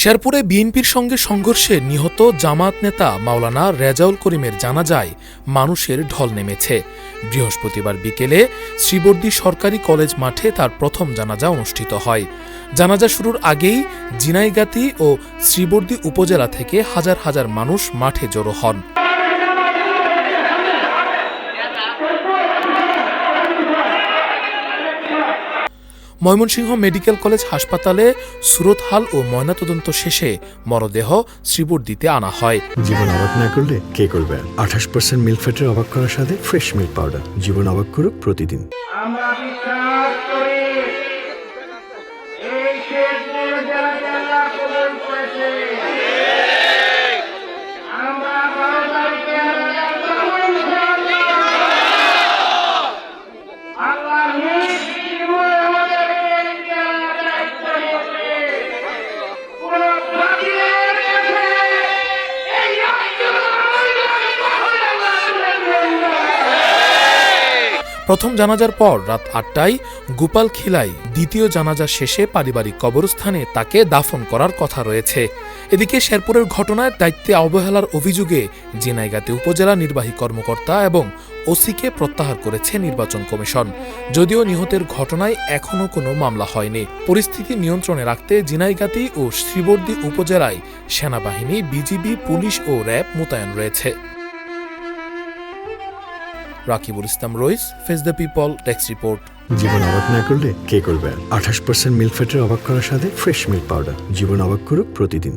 শেরপুরে বিএনপির সঙ্গে সংঘর্ষে নিহত জামায়াত নেতা মাওলানা রেজাউল করিমের জানাজায় মানুষের ঢল নেমেছে। বৃহস্পতিবার বিকেলে শ্রীবর্দী সরকারি কলেজ মাঠে তার প্রথম জানাজা অনুষ্ঠিত হয়। জানাজা শুরুর আগেই ঝিনাইগাতী ও শ্রীবর্দী উপজেলা থেকে হাজার হাজার মানুষ মাঠে জড়ো হন। ময়মনসিংহ মেডিকেল কলেজ হাসপাতালে সুরতহাল ও ময়নাতদন্ত শেষে মরদেহ শ্রীবর্দীতে আনা হয়। জীবন অবাক না করলে কে করবে? 28% মিল্ক ফ্যাটের অবাক করার সাথে ফ্রেশ মিল্ক পাউডার। জীবন অবাক করুক প্রতিদিন। আমরা বিশ্বাস করি এই শেরপুর জেলা আল্লাহ কবুল করেছে। আমরা 12 তারিখে আল্লাহ নিশ্চিত আমাদেরকে দায়িত্ব দিয়েছে। পুরো বাতিলের কাছে এই প্রথম জানাজার পর রাত ৮টায় গোপালখিলায় দ্বিতীয় জানাজা শেষে পারিবারিক কবরস্থানে তাকে দাফন করার কথা রয়েছে। এদিকে শেরপুরের ঘটনায় দায়িত্বে অবহেলার অভিযোগে ঝিনাইগাতী উপজেলা নির্বাহী কর্মকর্তা এবং ওসিকে প্রত্যাহার করেছে নির্বাচন কমিশন। যদিও নিহতের ঘটনায় এখনও কোনো মামলা হয়নি। পরিস্থিতি নিয়ন্ত্রণে রাখতে ঝিনাইগাতী ও শ্রীবর্দী উপজেলায় সেনাবাহিনী, বিজিবি, পুলিশ ও র্যাব মোতায়েন রয়েছে। Rakibul Islam Rais, face the people, desk report. জীবন অবাক না করলে কে করবে? 28% মিল্ক ফ্যাটের অবাক করার সাথে ফ্রেশ মিল্ক পাউডার। জীবন অবাক করুক প্রতিদিন।